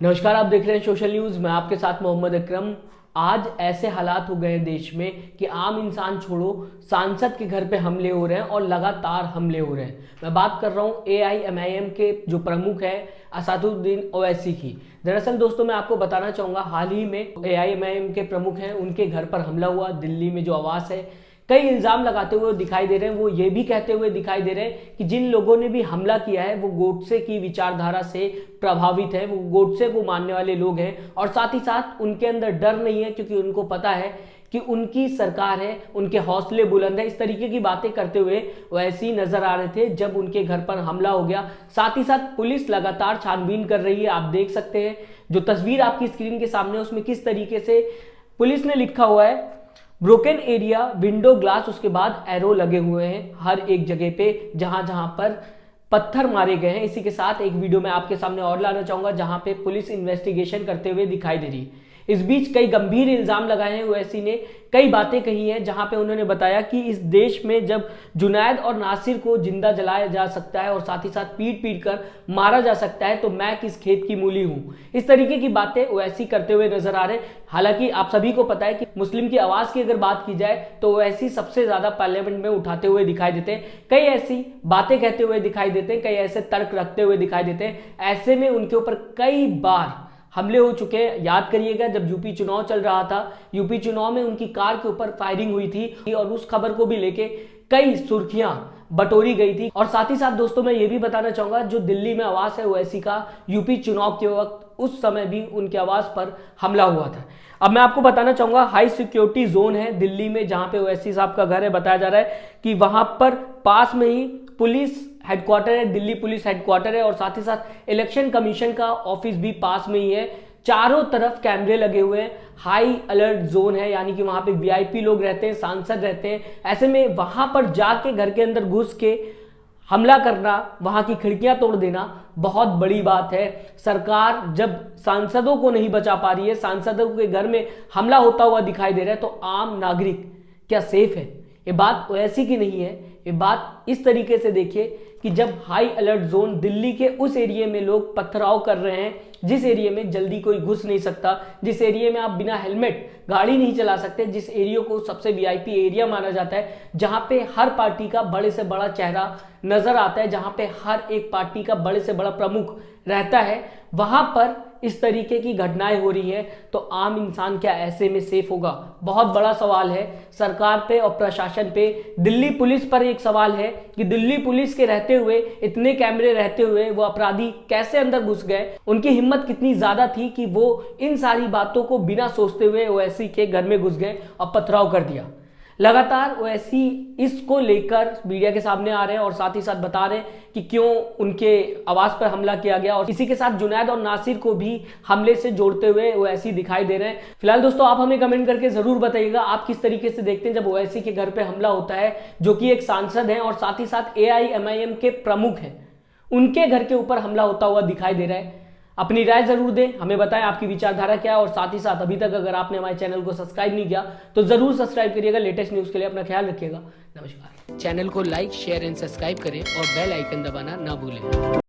नमस्कार, आप देख रहे हैं सोशल न्यूज। मैं आपके साथ मोहम्मद अकरम। आज ऐसे हालात हो गए हैं देश में कि आम इंसान छोड़ो, सांसद के घर पे हमले हो रहे हैं और लगातार हमले हो रहे हैं। मैं बात कर रहा हूं AIMIM के जो प्रमुख है असदुद्दीन ओवैसी की। दरअसल दोस्तों, मैं आपको बताना चाहूंगा, हाल ही में AIMIM के प्रमुख हैं, उनके घर पर हमला हुआ दिल्ली में जो आवास है। कई इल्जाम लगाते हुए दिखाई दे रहे हैं। वो ये भी कहते हुए दिखाई दे रहे हैं कि जिन लोगों ने भी हमला किया है वो गोडसे की विचारधारा से प्रभावित है, वो गोडसे को मानने वाले लोग हैं और साथ ही साथ उनके अंदर डर नहीं है, क्योंकि उनको पता है कि उनकी सरकार है, उनके हौसले बुलंद है। इस तरीके की बातें करते हुए वैसे ही नजर आ रहे थे जब उनके घर पर हमला हो गया। साथ ही साथ पुलिस लगातार छानबीन कर रही है। आप देख सकते हैं जो तस्वीर आपकी स्क्रीन के सामने, उसमें किस तरीके से पुलिस ने लिखा हुआ है ब्रोकन एरिया, विंडो ग्लास, उसके बाद एरो लगे हुए हैं हर एक जगह पे जहां जहां पर पत्थर मारे गए हैं। इसी के साथ एक वीडियो मैं आपके सामने और लाना चाहूंगा जहां पे पुलिस इन्वेस्टिगेशन करते हुए दिखाई दे रही है। इस बीच कई गंभीर इल्जाम लगाए हैं ओवैसी ने, कई बातें कही हैं जहां पे उन्होंने बताया कि इस देश में जब जुनैद और नासिर को जिंदा जलाया जा सकता है और साथ ही साथ पीट पीट कर मारा जा सकता है तो मैं किस खेत की मूली हूं। इस तरीके की बातें ओवैसी करते हुए नजर आ रहे हैं। हालांकि आप सभी को पता है कि मुस्लिम की आवाज की अगर बात की जाए तो ओवैसी सबसे ज्यादा पार्लियामेंट में उठाते हुए दिखाई देते हैं, कई ऐसी बातें कहते हुए दिखाई देते हैं, कई ऐसे तर्क रखते हुए दिखाई देते हैं। ऐसे में उनके ऊपर कई बार हमले हो चुके हैं। याद करिएगा जब यूपी चुनाव चल रहा था, यूपी चुनाव में उनकी कार के ऊपर फायरिंग हुई थी और उस खबर को भी लेके कई सुर्खियां बटोरी गई थी। और साथ ही साथ दोस्तों, मैं ये भी बताना चाहूंगा, जो दिल्ली में आवास है ओवैसी का, यूपी चुनाव के वक्त उस समय भी उनके आवास पर हमला हुआ था। अब मैं आपको बताना चाहूंगा, हाई सिक्योरिटी जोन है दिल्ली में जहां पे ओवैसी साहब का घर है। बताया जा रहा है कि वहां पर पास में ही पुलिस हेडक्वार्टर है, दिल्ली पुलिस हेडक्वार्टर है और साथ ही साथ इलेक्शन कमीशन का ऑफिस भी पास में ही है। चारों तरफ कैमरे लगे हुए हैं, हाई अलर्ट जोन है, यानी कि वहां पे VIP लोग रहते हैं, सांसद रहते हैं। ऐसे में वहां पर जाके घर के अंदर घुस के हमला करना, वहां की खिड़कियां तोड़ देना बहुत बड़ी बात है। सरकार जब सांसदों को नहीं बचा पा रही है, सांसदों के घर में हमला होता हुआ दिखाई दे रहा है, तो आम नागरिक क्या सेफ है? ये बात ऐसी की नहीं है। ये बात इस तरीके से देखिए कि जब हाई अलर्ट जोन दिल्ली के उस एरिया में लोग पथराव कर रहे हैं, जिस एरिया में जल्दी कोई घुस नहीं सकता, जिस एरिया में आप बिना हेलमेट गाड़ी नहीं चला सकते, जिस एरिया को सबसे VIP एरिया माना जाता है, जहां पे हर पार्टी का बड़े से बड़ा चेहरा नजर आता है, जहां पे हर एक पार्टी का बड़े से बड़ा प्रमुख रहता है, वहां पर इस तरीके की घटनाएं हो रही है तो आम इंसान क्या ऐसे में सेफ होगा? बहुत बड़ा सवाल है सरकार पे और प्रशासन पे। दिल्ली पुलिस पर एक सवाल है कि दिल्ली पुलिस के रहते हुए, इतने कैमरे रहते हुए, वो अपराधी कैसे अंदर घुस गए? उनकी हिम्मत कितनी ज्यादा थी कि वो इन सारी बातों को बिना सोचते हुए ओवैसी के घर में घुस गए और पथराव कर दिया। लगातार ओवैसी इसको लेकर मीडिया के सामने आ रहे हैं और साथ ही साथ बता रहे हैं कि क्यों उनके आवास पर हमला किया गया और इसी के साथ जुनैद और नासिर को भी हमले से जोड़ते हुए ओवैसी दिखाई दे रहे हैं। फिलहाल दोस्तों, आप हमें कमेंट करके जरूर बताइएगा आप किस तरीके से देखते हैं जब ओवैसी के घर पे हमला होता है, जो कि एक सांसद है और साथ ही साथ AIMIM के प्रमुख हैं, उनके घर के ऊपर हमला होता हुआ दिखाई दे रहा है। अपनी राय जरूर दें, हमें बताएं आपकी विचारधारा क्या है और साथ ही साथ अभी तक अगर आपने हमारे चैनल को सब्सक्राइब नहीं किया तो जरूर सब्सक्राइब करिएगा। लेटेस्ट न्यूज के लिए अपना ख्याल रखिएगा। नमस्कार। चैनल को लाइक, शेयर एंड सब्सक्राइब करें और बेल आइकन दबाना ना भूलें।